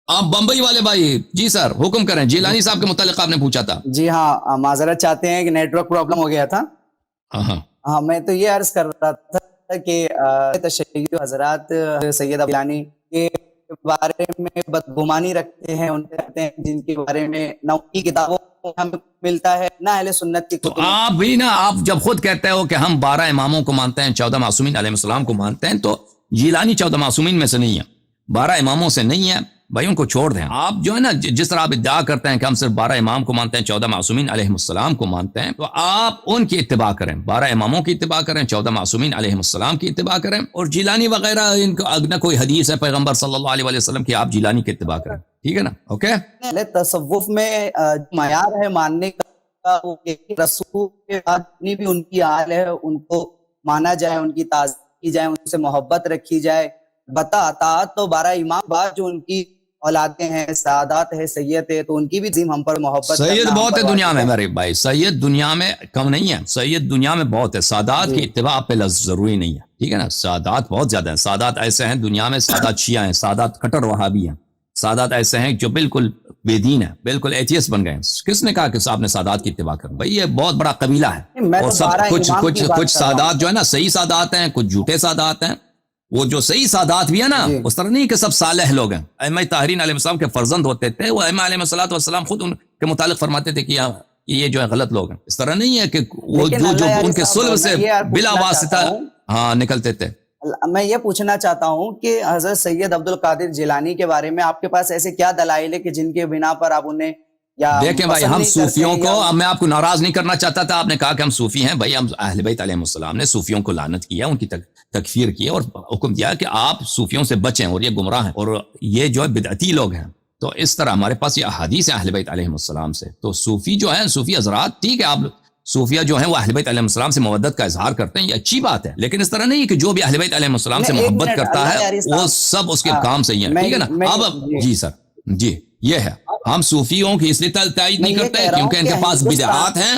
آپ بمبئی والے بھائی، جی سر حکم کریں، جیلانی صاحب کے متعلق آپ نے پوچھا تھا۔ جی ہاں، معذرت چاہتے ہیں کہ نیٹ ورک پرابلم ہو گیا تھا۔ ہاں ہاں، میں تو یہ عرض کر رہا تھا کہ تشیع حضرات سید جیلانی کے بارے میں بدگمانی رکھتے ہیں، ان کہتے ہیں جن کے بارے میں نہ ان کی کتابوں میں ہمیں ملتا ہے نہ اہل سنت کی تو کتب میں۔ آپ بھی نا، آپ جب خود کہتے ہو کہ ہم 12 اماموں کو مانتے ہیں، 14 معصومین علیہ السلام کو مانتے ہیں، تو جیلانی 14 معصومین میں سے نہیں ہے، 12 اماموں سے نہیں ہے بھائی، ان کو چھوڑ دیں۔ آپ جو ہے نا، جس طرح آپ ادعا کرتے ہیں کہ ہم صرف 12 امام کو مانتے ہیں، 14 معصومین علیہ السلام کو مانتے ہیں، تو آپ ان کی اتباع کریں، 12 اماموں کی اتباع کریں، 14 معصومین علیہ السلام کی اتباع کریں، اور جیلانی وغیرہ ان کو نہ کوئی حدیث ہے پیغمبر صلی اللہ علیہ وسلم کی، آپ جیلانی کی اتباع کریں، ٹھیک ہے نا؟ اوکے۔ اہل تصوف میں معیار ہے ماننے کا، رسول کے بعد جتنی بھی ان کی آل ہے ان کو مانا جائے، ان کی تعظیم کی جائے، ان سے محبت رکھی جائے۔ اطاعت تو 12 امام بعد جو ان کی اولادیں ہیں، سعادات ہے، سید ہے، تو ان کی بھی عظیم ہم پر محبت سید کرنا ہم بہت پر ہے دنیا واجب میں ہے۔ میرے بھائی، سید دنیا میں کم نہیں ہے، سید دنیا میں بہت ہے، سادات جی کی اتباع پہ ضروری نہیں ہے، ٹھیک ہے نا؟ سادات بہت زیادہ ہیں، سادات ایسے ہیں دنیا میں، سادات شیعہ ہیں، سادات کٹر وہابی ہیں، سادات ایسے ہیں جو بالکل بے دین ہے، بالکل ایتھیسٹ بن گئے ہیں۔ کس نے کہا کہ صاحب نے سادات کی اتباع کرنا؟ بھائی یہ بہت بڑا قبیلہ ہے، میں اور تو سب 12 کچھ امام کچھ کی بات کچھ کر رہا ہوں۔ سادات جو ہے نا صحیح سادات ہیں، کچھ جھوٹے سادات ہیں۔ وہ جو صحیح سادات بھی ہے نا، جی اس طرح نہیں کہ سب صالح لوگ ہیں۔ ائمہ طاہرین علیہ السلام کے فرزند ہوتے تھے، وہ ائمہ علیہ السلام خود ان کے متعلق فرماتے تھے کہ یہ جو ہے غلط لوگ ہیں۔ اس طرح نہیں ہے کہ وہ لیکن جو اللہ یاری ان کے صاحب، صلب میں سے یہ بلا پوچھنا واسطہ چاہتا ہوں، نکلتے تھے۔ میں یہ پوچھنا چاہتا ہوں کہ حضرت سید عبد القادر جیلانی کے بارے میں آپ کے پاس ایسے کیا دلائل ہے کہ جن کے بنا پر آپ انہیں یا دیکھیں بھائی، پسند ہم نہیں کرتے صوفیوں ہیں کو، یا اب میں آپ کو ناراض نہیں کرنا چاہتا تھا، آپ نے کہا کہ ہم صوفی ہیں، بھائی ہم اہل بیت علیہ السلام نے صوفیوں کو لعنت کیا، ان کی تکفیر کی اور حکم دیا کہ آپ صوفیوں سے بچیں، اور یہ گمراہ ہیں اور یہ جو ہے بدعتی لوگ ہیں۔ تو اس طرح ہمارے پاس یہ احادیث ہے اہل بیت علیہ السلام سے۔ تو صوفی جو ہیں، صوفی حضرات، ٹھیک ہے، آپ صوفیہ جو ہیں وہ اہل بیت علیہ السلام سے مودت کا اظہار کرتے ہیں، یہ اچھی بات ہے، لیکن اس طرح نہیں کہ جو بھی اہل بیت علیہ السلام میں سے ایک محبت منٹ کرتا اللہ ہے یاری وہ صاحب، سب اس کے کام صحیح ہیں، ٹھیک ہے نا؟ اب جی جی سر، جی یہ ہے، ہم صوفیوں کی اس لیے تائید میں نہیں یہ کرتے کہہ رہا ہوں کیونکہ ان کہ کے پاس بدعات ہیں،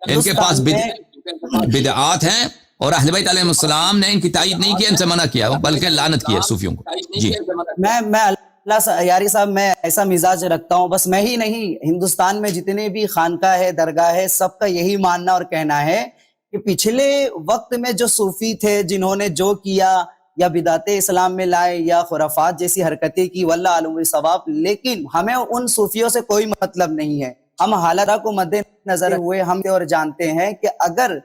ان کے پاس ہندوستان میں بدعات ہیں، اور اہل بیت علیہ السلام نے ان کی تائید نہیں کیا، ان سے منع کیا، بلکہ لعنت کی ہے صوفیوں کو۔ جی میں اللہ یاری صاحب، میں ایسا مزاج رکھتا ہوں، بس میں ہی نہیں، ہندوستان میں جتنے بھی خانقاہ ہے، درگاہ ہے، سب کا یہی ماننا اور کہنا ہے کہ پچھلے وقت میں جو صوفی تھے، جنہوں نے جو کیا یا بدعت اسلام میں لائے یا خرافات جیسی حرکتیں کی، واللہ عالم بالصواب، لیکن ہمیں ان صوفیوں سے کوئی مطلب نہیں ہے۔ ہم حالات کو مد نظر ہوئے ہم اور جانتے ہیں کہ اگر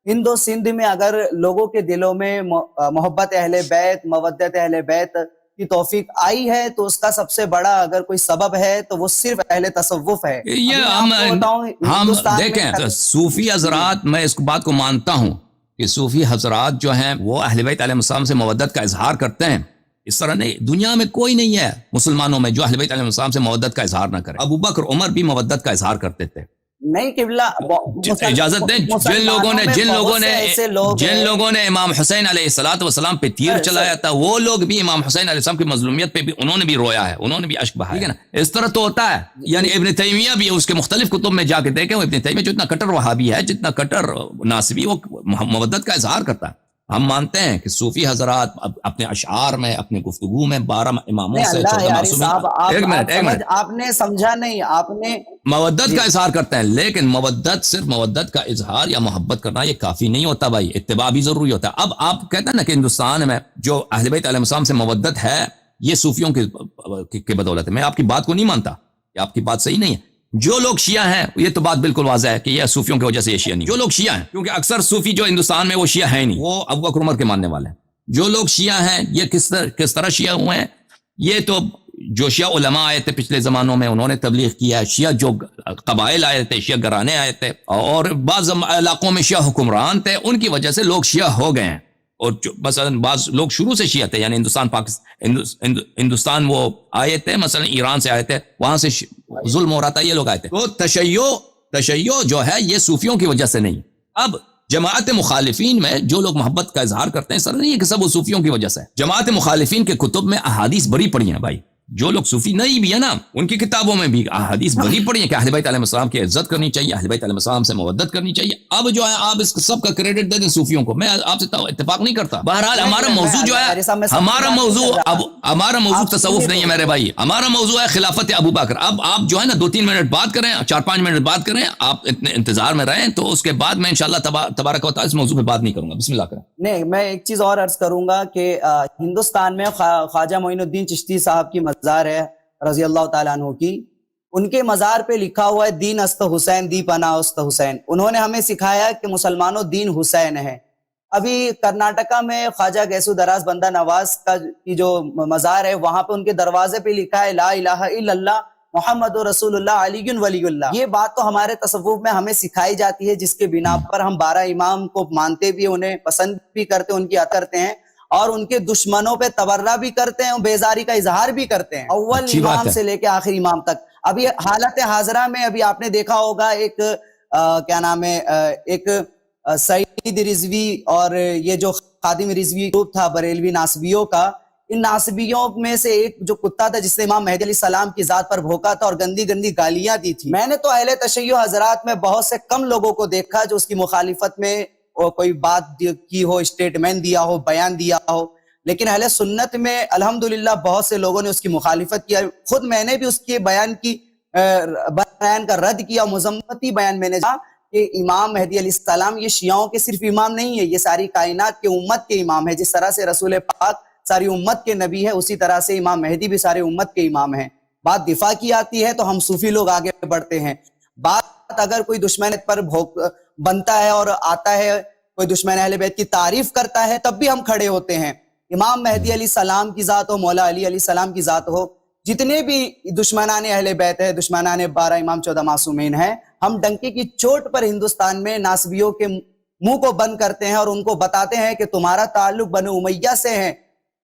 ہند و سندھ میں اگر لوگوں کے دلوں میں محبت اہل بیت، مودت اہل بیت کی توفیق آئی ہے، تو اس کا سب سے بڑا اگر کوئی سبب ہے تو وہ صرف اہل تصوف ہے۔ یہ ابھی میں آپ کو بتاؤں، ہم ہندوستان میں دیکھیں صوفی حضرات، میں اس بات کو مانتا ہوں کہ صوفی حضرات جو ہیں وہ اہل بیت علیہ السلام سے مودت کا اظہار کرتے ہیں، اس طرح نہیں، دنیا میں کوئی نہیں ہے مسلمانوں میں جو اہل بیت علیہ السلام سے مودت کا اظہار نہ کرے۔ ابو بکر عمر بھی مودت کا اظہار کرتے تھے۔ نہیں قبلہ، اجازت دیں، جن لوگوں نے امام حسین علیہ السلام پہ تیر چلایا تھا، وہ لوگ بھی امام حسین علیہ السلام کی مظلومیت پہ بھی انہوں نے بھی رویا ہے، انہوں نے بھی اشک بہایا، ٹھیک ہے نا؟ اس طرح تو ہوتا ہے۔ یعنی ابن تیمیہ بھی اس کے مختلف کتب میں جا کے دیکھیں، وہ ابن تیمیہ جو اتنا کٹر وہابی ہے، جتنا کٹر ناصبی، وہ مودت کا اظہار کرتا ہے۔ ہم مانتے ہیں کہ صوفی حضرات اپنے اشعار میں، اپنے گفتگو میں 12 اماموں سے 14 معصومین، ایک منٹ، آپ نے سمجھا نہیں، آپ نے مودت کا اظہار کرتے ہیں، لیکن مودت، صرف مودت کا اظہار یا محبت کرنا یہ کافی نہیں ہوتا بھائی، اتباع بھی ضروری ہوتا ہے۔ اب آپ کہتے ہیں نا کہ ہندوستان میں جو اہل بیت علیہ السلام سے مودت ہے یہ صوفیوں کی بدولت ہے، میں آپ کی بات کو نہیں مانتا، کہ آپ کی بات صحیح نہیں ہے۔ جو لوگ شیعہ ہیں یہ تو بات بالکل واضح ہے کہ یہ صوفیوں کی وجہ سے یہ شیعہ نہیں، جو لوگ شیعہ ہیں، کیونکہ اکثر صوفی جو ہندوستان میں وہ شیعہ ہیں نہیں، وہ ابو بکر عمر کے ماننے والے ہیں۔ جو لوگ شیعہ ہیں یہ کس طرح شیعہ ہوئے ہیں؟ یہ تو جو شیعہ علماء آئے تھے پچھلے زمانوں میں، انہوں نے تبلیغ کیا ہے، شیعہ جو قبائل آئے تھے، شیعہ گھرانے آئے تھے، اور بعض علاقوں میں شیعہ حکمران تھے، ان کی وجہ سے لوگ شیعہ ہو گئے ہیں۔ اور مثلا بعض لوگ شروع سے شیعہ تھے، یعنی ہندوستان وہ آئے تھے، مثلا ایران سے آئے تھے، وہاں سے ظلم ہو رہا تھا، یہ لوگ آئے تھے۔ تو تشیع جو ہے یہ صوفیوں کی وجہ سے نہیں۔ اب جماعت مخالفین میں جو لوگ محبت کا اظہار کرتے ہیں، سر نہیں ہے کہ سب وہ صوفیوں کی وجہ سے ہے۔ جماعت مخالفین کے کتب میں احادیث بڑی پڑی ہیں بھائی، جو لوگ صوفی نہیں بھی ہے نا ان کی کتابوں میں بھی حدیث بڑی پڑی ہے کہ اہل بیت علیہ السلام کی عزت کرنی چاہیے, اہل بیت علیہ السلام سے مودت کرنی چاہیے. اب جو ہے آپ اس سب کا کریڈٹ دے دیں صوفیوں کو, میں آپ سے اتفاق نہیں کرتا. بہرحال ہمارا موضوع جو ہے, ہمارا موضوع تصوف نہیں ہے میرے بھائی, ہمارا موضوع ہے خلافت ابو بکر. اب آپ جو ہے نا 2-3 منٹ بات کریں, 4-5 منٹ بات کریں, آپ اتنے انتظار میں رہیں, تو اس کے بعد میں انشاءاللہ تبارک و تعالی اس موضوع پہ بات نہیں کروں گا. بسم اللہ کریں. نہیں, میں ایک چیز اور عرض کروں گا کہ ہندوستان میں خواجہ معین الدین چشتی صاحب کی مزار ہے رضی اللہ تعالیٰ عنہ کی. ان کے مزار پہ لکھا ہوا ہے دین است حسین دی پناہ است حسین. انہوں نے ہمیں سکھایا کہ مسلمانوں دین حسین ہے. ابھی کرناٹکا میں خواجہ گیسو دراز بندہ نواز کی جو مزار ہے, وہاں پہ ان کے دروازے پہ لکھا ہے لا الہ الا اللہ محمد رسول اللہ علی ولی اللہ. یہ بات تو ہمارے تصوف میں ہمیں سکھائی جاتی ہے, جس کے بنا پر ہم 12 امام کو مانتے بھی, انہیں پسند بھی کرتے, ان کی عطا کرتے ہیں, اور ان کے دشمنوں پہ تبرہ بھی کرتے ہیں, بیزاری کا اظہار بھی کرتے ہیں, اول امام سے لے کے آخری امام تک. ابھی حالت حاضرہ میں ابھی آپ نے دیکھا ہوگا ایک کیا نام ہے, ایک سعید رضوی اور یہ جو خادم رضوی گروپ تھا بریلوی ناسبیوں کا, ان ناسبیوں میں سے ایک جو کتا تھا جس نے امام مہدی علیہ السلام کی ذات پر بھوکا تھا اور گندی گندی گالیاں دی تھی. میں نے تو اہل تشیع حضرات میں بہت سے کم لوگوں کو دیکھا جو اس کی مخالفت میں کوئی بات کی ہو, اسٹیٹمنٹ دیا ہو, بیان دیا ہو, لیکن اہل سنت میں الحمدللہ بہت سے لوگوں نے اس کی مخالفت کیا. خود میں نے بھی اس کے بیان کا رد کیا, مذمتی بیان میں نے کہا کہ امام مہدی علیہ السلام یہ شیعوں کے صرف امام نہیں ہے, یہ ساری کائنات کے امت کے امام ہے. جس طرح سے رسول پاک ساری امت کے نبی ہے, اسی طرح سے امام مہدی بھی ساری امت کے امام ہیں. بات دفاع کی آتی ہے تو ہم صوفی لوگ آگے بڑھتے ہیں. بات اگر کوئی دشمن پر بنتا ہے اور آتا ہے, کوئی دشمن اہل بیت کی تعریف کرتا ہے, تب بھی ہم کھڑے ہوتے ہیں. امام مہدی علیہ السلام کی ذات ہو, مولا علی علیہ السلام کی ذات ہو, جتنے بھی دشمنان اہل بیت ہے, دشمنان 12 امام 14 معصومین ہیں, ہم ڈنکے کی چوٹ پر ہندوستان میں ناسبیوں کے منہ کو بند کرتے ہیں اور ان کو بتاتے ہیں کہ تمہارا تعلق بنو امیہ سے ہے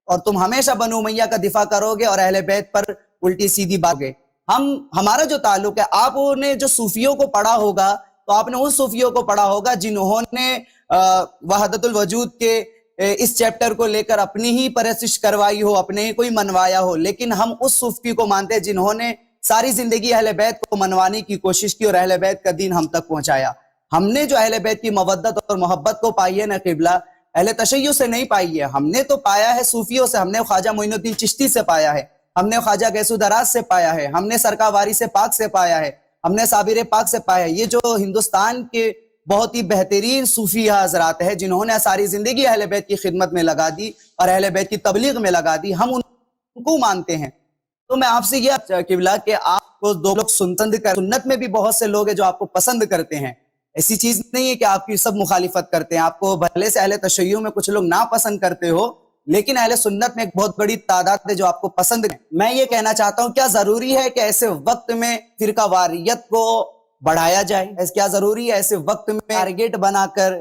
اور تم ہمیشہ بنو امیہ کا دفاع کرو گے اور اہل بیت پر الٹی سیدھی بات گے. ہمارا جو تعلق ہے, آپ نے جو صوفیوں کو پڑھا ہوگا تو آپ نے ان صوفیوں کو پڑھا ہوگا جنہوں نے وحدت الوجود کے اس چیپٹر کو لے کر اپنی ہی پرستش کروائی ہو, اپنے ہی کوئی منوایا ہو. لیکن ہم اس صوفی کو مانتے ہیں جنہوں نے ساری زندگی اہل بیت کو منوانے کی کوشش کی اور اہل بیت کا دین ہم تک پہنچایا. ہم نے جو اہل بیت کی مودت اور محبت کو پائی ہے نا قبلہ, اہل تشیع سے نہیں پائی ہے, ہم نے تو پایا ہے صوفیوں سے. ہم نے خواجہ معین الدین چشتی سے پایا ہے, ہم نے خواجہ گیسو دراز سے پایا ہے, ہم نے سرکار وارث پاک سے پایا ہے, ہم نے صابر پاک سے پایا ہے. یہ جو ہندوستان کے بہت ہی بہترین صوفی حضرات ہیں جنہوں نے ساری زندگی اہل بیت کی خدمت میں لگا دی اور اہل بیت کی تبلیغ میں لگا دی, ہم ان کو مانتے ہیں. تو میں آپ سے یہ قبلہ کہ آپ کو دو لوگ سنت میں بھی بہت سے لوگ ہیں جو آپ کو پسند کرتے ہیں. ایسی چیز نہیں ہے کہ آپ کی سب مخالفت کرتے ہیں. آپ کو بھلے سے اہل تشیع میں کچھ لوگ ناپسند کرتے ہو, لیکن اہل سنت میں ایک بہت بڑی تعداد ہے جو آپ کو پسند ہے. میں یہ کہنا چاہتا ہوں, کیا ضروری ہے کہ ایسے وقت میں فرقہ واریت کو بڑھایا جائے؟ کیا ضروری ہے ایسے وقت میں ٹارگیٹ بنا کر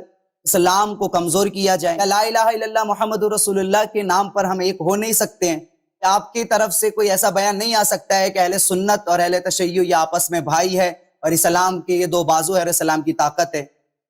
اسلام کو کمزور کیا جائے؟ لا الہ الا اللہ محمد رسول اللہ کے نام پر ہم ایک ہو نہیں سکتے ہیں؟ آپ کی طرف سے کوئی ایسا بیان نہیں آ سکتا ہے کہ اہل سنت اور اہل تشیع یہ آپس میں بھائی ہے اور اسلام کے یہ دو بازو ہے اور اسلام کی طاقت ہے؟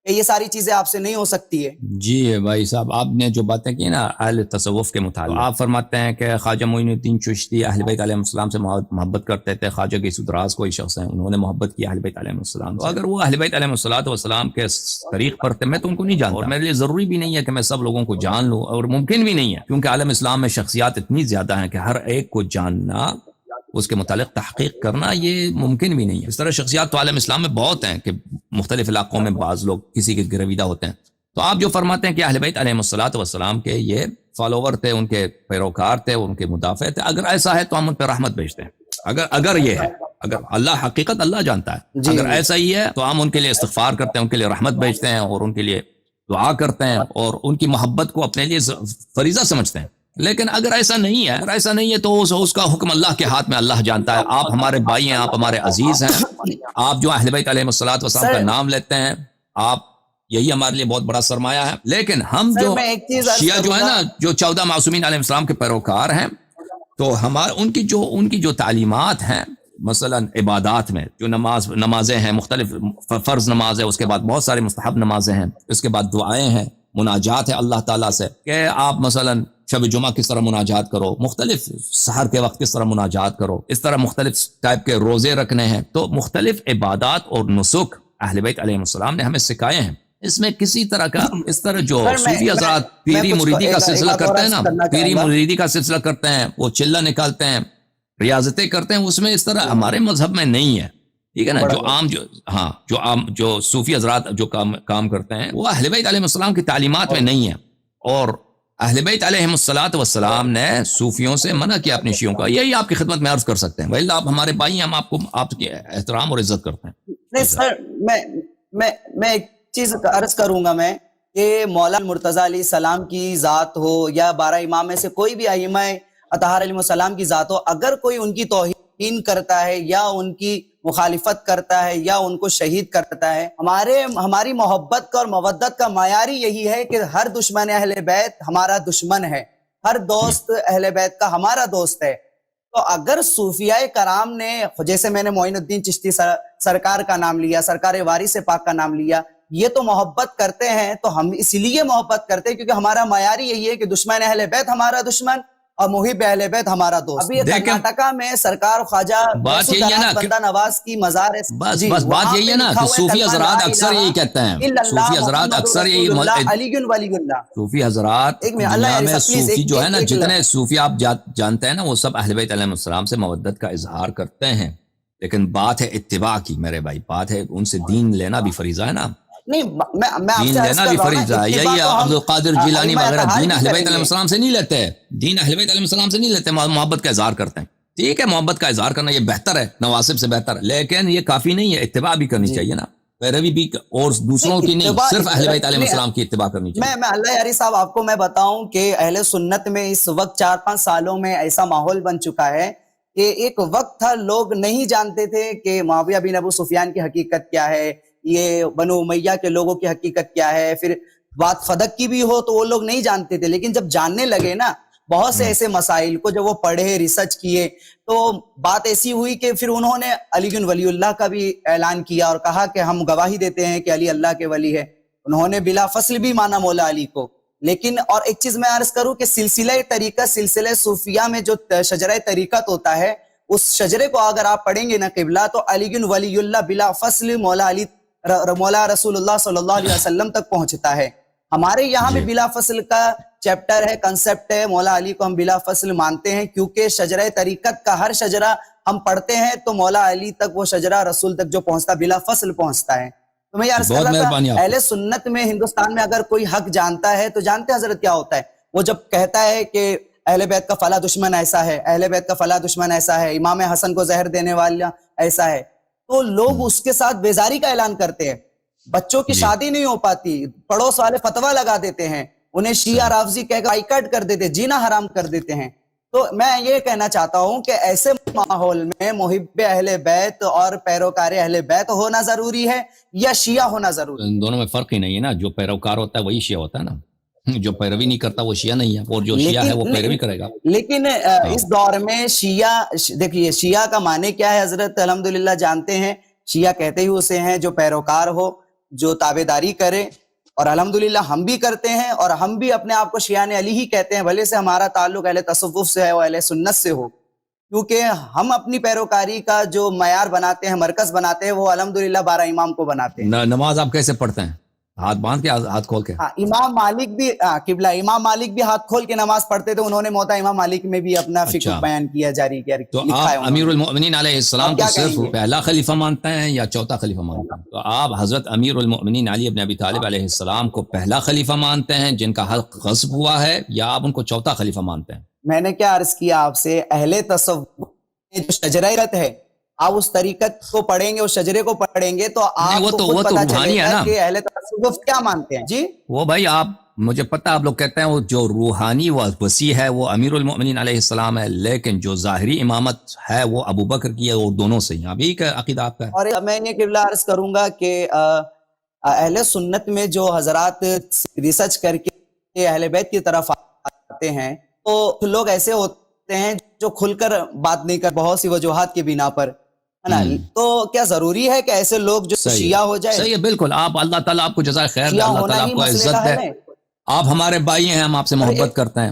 یہ ساری چیزیں آپ سے نہیں ہو سکتی ہے. جی بھائی صاحب, آپ نے جو باتیں کی نا اہل تصوف کے متعلق, آپ فرماتے ہیں کہ خواجہ معین الدین چشتی اہل بیت علیہ السلام سے محبت کرتے تھے. خواجہ گیسو دراز کوئی شخص ہیں, انہوں نے محبت کی اہل بیت علیہ السلام. تو اگر وہ اہل بیت علیہ السلام کے طریق پر تھے, میں تو ان کو نہیں جانتا, اور میرے لیے ضروری بھی نہیں ہے کہ میں سب لوگوں کو جان لوں, اور ممکن بھی نہیں ہے, کیونکہ عالم اسلام میں شخصیات اتنی زیادہ ہیں کہ ہر ایک کو جاننا, اس کے متعلق تحقیق کرنا یہ ممکن بھی نہیں ہے. اس طرح شخصیات تو عالم اسلام میں بہت ہیں کہ مختلف علاقوں میں بعض لوگ کسی کے گرویدہ ہوتے ہیں. تو آپ جو فرماتے ہیں کہ اہل بیت علیہ السلام کے یہ فالوور تھے, ان کے پیروکار تھے, ان کے مدافع تھے, اگر ایسا ہے تو ہم ان پہ رحمت بھیجتے ہیں. اگر یہ ہے, اگر اللہ حقیقت اللہ جانتا ہے, اگر ایسا ہی ہے تو ہم ان کے لیے استغفار کرتے ہیں, ان کے لیے رحمت بھیجتے ہیں اور ان کے لیے دعا کرتے ہیں اور ان کی محبت کو اپنے لیے فریضہ سمجھتے ہیں. لیکن اگر ایسا نہیں ہے تو اس کا حکم اللہ کے ہاتھ میں, اللہ جانتا ہے. آپ ہمارے بھائی ہیں, آپ ہمارے عزیز ہیں, آپ جو اہل بیت علیہ السلام کا نام لیتے ہیں, آپ یہی ہمارے لیے بہت بڑا سرمایہ ہے. لیکن ہم جو شیعہ جو ہے نا, جو 14 معصومین علیہ السلام کے پیروکار ہیں, تو ان کی جو تعلیمات ہیں, مثلا عبادات میں جو نمازیں ہیں, مختلف فرض نماز ہے, اس کے بعد بہت سارے مستحب نمازیں ہیں, اس کے بعد دعائیں ہیں, مناجات ہے اللہ تعالیٰ سے, کہ آپ مثلا شب جمعہ کس طرح مناجات کرو، مختلف سحر کے وقت کس طرح مناجات کرو، اس طرح مختلف ٹائپ کے روزے رکھنے ہیں. تو مختلف عبادات اور نسک اہل بیت علیہ السلام نے ہمیں سکھائے ہیں. اس میں کسی طرح کا اس طرح جو صوفی حضرات پیری مریدی کا سلسلہ کرتے ہیں نا، پیری مریدی کا سلسلہ کرتے ہیں، وہ چلہ نکالتے ہیں، ریاضتیں کرتے ہیں، اس میں اس طرح ہمارے مذہب میں نہیں ہے. ٹھیک ہے نا. جو عام جو صوفی حضرات جو کام کرتے ہیں وہ اہل بیت علیہ السلام کی تعلیمات میں نہیں ہے. اور اہل بیت علیہ السلام نے صوفیوں سے منع کیا اپنے شیعوں کا. یہی آپ کی خدمت میں عرض کر سکتے ہیں. بھائی آپ ہمارے بھائی ہیں، ہم آپ کی احترام اور عزت کرتے ہیں. نہیں سر، میں ایک چیز عرض کروں گا میں کہ مولانا مرتضیٰ علیہ السلام کی ذات ہو یا 12 امام میں سے کوئی بھی ائمہ اطہار علیہ السلام کی ذات ہو، اگر کوئی ان کی توہین کرتا ہے یا ان کی مخالفت کرتا ہے یا ان کو شہید کرتا ہے، ہماری محبت کا اور مودت کا معیاری یہی ہے کہ ہر دشمن اہل بیت ہمارا دشمن ہے، ہر دوست اہل بیت کا ہمارا دوست ہے. تو اگر صوفیاء کرام نے، جیسے میں نے معین الدین چشتی سرکار کا نام لیا، سرکار وارث پاک کا نام لیا، یہ تو محبت کرتے ہیں، تو ہم اس لیے محبت کرتے ہیں کیونکہ ہمارا معیاری یہی ہے کہ دشمن اہل بیت ہمارا دشمن اور محب اہل بیت ہمارا دوست. ابھی کرناٹکا میں سرکار خواجہ بندہ نواز کی مزار ہے. بس بات یہی ہے نا کہ صوفی حضرات اکثر یہی کہتے ہیں، صوفی حضرات اکثر یہی علی ولی اللہ، صوفی حضرات دنیا میں صوفی جو ہے نا، جتنے صوفی آپ جانتے ہیں نا، وہ سب اہل بیت علیہ السلام سے مودت کا اظہار کرتے ہیں. لیکن بات ہے اتباع کی میرے بھائی، بات ہے ان سے دین لینا بھی فریضہ ہے نا. نہیں، دین لینا بھی فریضہ ہے. یہی عبد القادر جیلانی وغیرہ دین اہل بیت علیہ السلام سے نہیں لیتے، دین اہل بیت علیہ السلام سے نہیں لیتے، محبت کا اظہار کرتے ہیں. ٹھیک ہے، محبت کا اظہار کرنا یہ بہتر ہے، نواسب سے بہتر ہے، لیکن یہ کافی نہیں ہے. اتباع بھی کرنی چاہیے نا، پیروی بھی، اور دوسروں کی نہیں، صرف اہل بیت علیہ السلام کی اتباع کرنی چاہیے. میں اللہ یاری صاحب آپ کو میں بتاؤں کہ اہل سنت میں اس وقت 4-5 سالوں میں ایسا ماحول بن چکا ہے کہ ایک وقت تھا لوگ نہیں جانتے تھے کہ معاویہ بن ابو سفیان کی حقیقت کیا ہے، یہ بنو امیہ کے لوگوں کی حقیقت کیا ہے. پھر بات فدق کی بھی ہو تو وہ لوگ نہیں جانتے تھے، لیکن جب جاننے لگے نا بہت سے ایسے مسائل کو، جب وہ پڑھے، ریسرچ کیے، تو بات ایسی ہوئی کہ پھر انہوں نے علی ولی اللہ کا بھی اعلان کیا اور کہا کہ ہم گواہی دیتے ہیں کہ علی اللہ کے ولی ہے. انہوں نے بلا فصل بھی مانا مولا علی کو. لیکن اور ایک چیز میں عرض کروں کہ سلسلہ طریقت، سلسلہ صوفیہ میں جو شجرہ طریقت ہوتا ہے، اس شجرے کو اگر آپ پڑھیں گے نا قبلہ، تو علی ولی اللہ بلا فصل مولا رسول اللہ صلی اللہ علیہ وسلم تک پہنچتا ہے. ہمارے یہاں بھی بلا فصل کا چیپٹر ہے، کنسپٹ ہے. مولا علی کو ہم بلا فصل مانتے ہیں کیونکہ شجرہ طریقت کا ہر شجرہ ہم پڑھتے ہیں تو مولا علی تک وہ شجرہ رسول تک جو پہنچتا بلا فصل پہنچتا ہے. تو میں یہ عرض کر رہا تھا، اہل سنت میں ہندوستان میں اگر کوئی حق جانتا ہے تو جانتے حضرت کیا ہوتا ہے؟ وہ جب کہتا ہے کہ اہل بیت کا فلاں دشمن ایسا ہے، اہل بیت کا فلاں دشمن ایسا ہے، امام حسن کو زہر دینے والا ایسا ہے، تو لوگ اس کے ساتھ بیزاری کا اعلان کرتے ہیں. بچوں کی شادی نہیں ہو پاتی، پڑوس والے فتویٰ لگا دیتے ہیں، انہیں شیعہ رافضی کہہ کر بائیکاٹ کر دیتے، جینا حرام کر دیتے ہیں. تو میں یہ کہنا چاہتا ہوں کہ ایسے ماحول میں محب اہل بیت اور پیروکار اہل بیت ہونا ضروری ہے یا شیعہ ہونا ضروری ہے؟ ان دونوں میں فرق ہی نہیں ہے نا. جو پیروکار ہوتا ہے وہی شیعہ ہوتا ہے نا، جو پیروی نہیں کرتا وہ شیعہ نہیں ہے، اور جو شیعہ ہے وہ پیروی کرے گا. لیکن اس دور میں شیعہ، دیکھیے شیعہ کا معنی کیا ہے حضرت الحمدللہ جانتے ہیں. شیعہ کہتے ہی اسے ہیں جو پیروکار ہو، جو تابعداری کرے، اور الحمدللہ ہم بھی کرتے ہیں، اور ہم بھی اپنے آپ کو شیعان علی ہی کہتے ہیں، بھلے سے ہمارا تعلق اہل تصوف سے ہے اور اہل سنت سے ہو، کیونکہ ہم اپنی پیروکاری کا جو معیار بناتے ہیں، مرکز بناتے ہیں، وہ الحمدللہ 12 امام کو بناتے ہیں. نماز آپ کیسے پڑھتے ہیں؟ ہاتھ باندھ کے، ہاتھ کھول کے؟ امام مالک بھی قبلہ، امام مالک بھی ہاتھ کھول کے نماز پڑھتے تھے. انہوں نے موتا امام مالک میں بھی اپنا فقہ بیان کیا، جاری کیا. تو آپ امیر المؤمنین علیہ السلام کو صرف پہلا خلیفہ مانتے ہیں یا چوتھا خلیفہ مانتے ہیں؟ تو آپ حضرت امیر المؤمنین علی ابن ابی طالب علیہ السلام کو پہلا خلیفہ مانتے ہیں جن کا حق غصب ہوا ہے، یا آپ ان کو چوتھا خلیفہ مانتے ہیں؟ میں نے کیا عرض کیا آپ سے، اہل تصوف جو شجرہ ہے، آپ اس طریقت کو پڑھیں گے، اس شجرے کو پڑھیں گے تو آپ کو خود پتہ چلے گا کہ اہل تصوف کیا مانتے ہیں. جی وہ بھائی آپ، مجھے پتہ آپ لوگ کہتے ہیں وہ جو روحانی و وسیع ہے وہ امیر المؤمنین علیہ السلام ہے، لیکن جو ظاہری امامت ہے وہ ابو بکر کی ہے، اور دونوں سے ہی. ابھی کا عقیدہ آپ کا ہے. اور میں یہ قبلہ عرض کروں گا کہ اہل سنت میں جو حضرات ریسرچ کر کے اہل بیت کی طرف آتے ہیں تو لوگ ایسے ہوتے ہیں جو کھل کر بات نہیں کر، بہت سی وجوہات کی بنا پر، ہے نا. تو کیا ضروری ہے کہ ایسے لوگ جو شیعہ ہو جائے؟ صحیح ہے، بالکل. آپ، اللہ تعالیٰ آپ کو جزائے خیر دے، اللہ تعالیٰ آپ کو عزت دے. آپ ہمارے بھائی ہیں، ہم آپ سے محبت کرتے ہیں.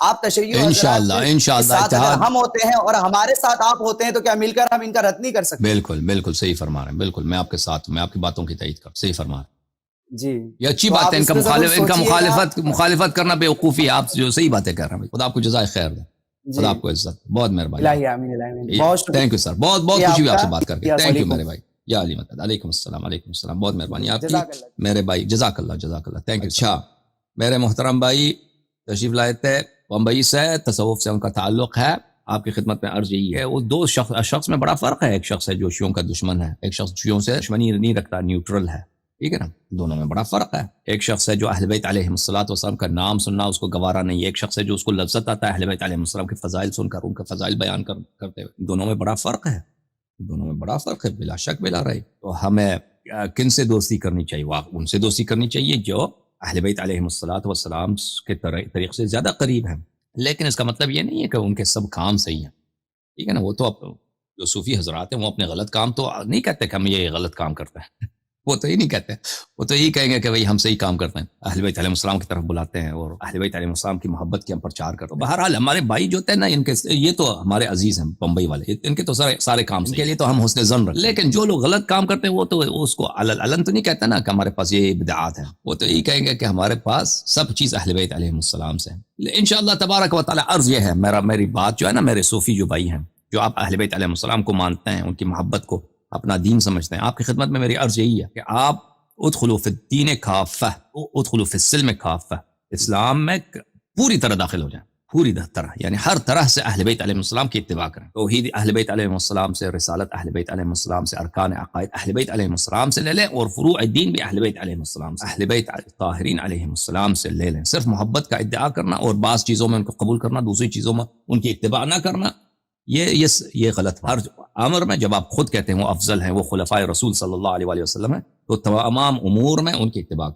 آپ تشیع انشاءاللہ انشاءاللہ اگر اتحاد ہم ہوتے ہیں اور ہمارے ساتھ آپ ہوتے ہیں تو کیا مل کر ہم ان کا رد نہیں کر سکتے؟ بالکل بالکل صحیح فرما رہے ہیں، بالکل میں آپ کے ساتھ ہوں، میں آپ کی باتوں کی تائید کر صحیح فرما رہے ہیں، جی یہ اچھی تو بات آپ ہے، ان اس کا پہ ضرور مخالفت کرنا بیوقوفی ہے، آپ جو صحیح باتیں کر رہے ہیں، خدا آپ کو جزائے خیر دے، جی خدا آپ کو عزت، بہت مہربانی، الہی آمین الہی آمین، بہت تھینک یو سر، بہت بہت شکریہ خوشی ہوئی آپ کا، سے بات کر کے، السلام تھینک یو علیکم میرے بھائی، یا علی مدد، علیکم السلام، بہت مہربانی جی، آپ کی جزاک اللہ۔ میرے بھائی، جزاک اللہ تھینک یو۔ اچھا میرے محترم بھائی تشریف لائے تھے بمبئی سے، تصوف سے ان کا تعلق ہے، آپ کی خدمت میں عرض یہی ہے، وہ دو شخص میں بڑا فرق ہے، ایک شخص ہے جو شیعوں کا دشمن ہے، ایک شخص شیعوں سے دشمنی نہیں رکھتا، نیوٹرل ہے، ٹھیک ہے نا، دونوں میں بڑا فرق ہے، ایک شخص ہے جو اہل بیت علیہم السلام کا نام سننا اس کو گوارا نہیں ہے، ایک شخص ہے جو اس کو لذت آتا ہے اہل بیت علیہم السلام کے فضائل سن کر، ان کے فضائل بیان کرتے ہوئے، دونوں میں بڑا فرق ہے، دونوں میں بڑا فرق ہے، بلا شک بلا رہی، تو ہمیں کن سے دوستی کرنی چاہیے؟ ان سے دوستی کرنی چاہیے جو اہل بیت علیہم السلام کے طریق سے زیادہ قریب ہیں، لیکن اس کا مطلب یہ نہیں ہے کہ ان کے سب کام صحیح ہیں، ٹھیک ہے نا، وہ تو جو صوفی حضرات ہیں وہ اپنے غلط کام تو نہیں کہتے کہ ہم یہ غلط کام کرتے ہیں، وہ تو یہ نہیں کہتے، وہ تو یہی کہیں گے کہ بھئی ہم صحیح کام کرتے ہیں، اہل بیت علیہ السلام کی طرف بلاتے ہیں اور اہل بیت علیہ السلام کی محبت کی ہم پرچار کرتے ہیں۔ بہرحال ہمارے بھائی جو تھے نا، ان کے یہ تو ہمارے عزیز ہیں بمبئی والے، ان کے تو سارے کام ان کے لیے تو ہم حسن ظن رکھتے ہیں، لیکن جو لوگ غلط کام کرتے ہیں وہ تو اس کو علن تو نہیں کہتا نا کہ ہمارے پاس یہ بدعات ہیں، وہ تو یہی کہیں گے کہ ہمارے پاس سب چیز اہل بیت علیہ السلام سے ہے۔ انشاءاللہ تبارک و تعالی عرض یہ ہے، میری بات جو ہے نا، میرے صوفی جو بھائی ہیں جو آپ اہل بیت علیہ السلام کو مانتے ہیں، ان کی محبت کو اپنا دین سمجھتے ہیں، آپ کی خدمت میں میری عرض یہی ہے کہ آپ ادخلوا فی الدین کافہ، ادخلوا فی السلم کافہ، اسلام میں پوری طرح داخل ہو جائیں، پوری طرح، یعنی ہر طرح سے اہل بیت علیہ السلام کی اتباع کریں، توحید اہل بیت علیہ السلام سے، رسالت اہل بیت علیہ السلام سے، ارکان عقائد اہل بیت علیہ السلام سے لے لیں، اور فروع دین بھی اہل بیت علیہ السلام سے، اہل بیت طاہرین علیہ السلام سے لے لیں۔ صرف محبت کا ادعا کرنا اور بعض چیزوں میں ان کو قبول کرنا، دوسری چیزوں میں ان کی اتباع نہ کرنا، یہ غلط ہے۔ ہر امر میں جب آپ خود کہتے ہیں وہ افضل ہیں، وہ خلفائے رسول صلی اللہ علیہ وسلم ہیں، تو تمام امور میں ان کی اتباع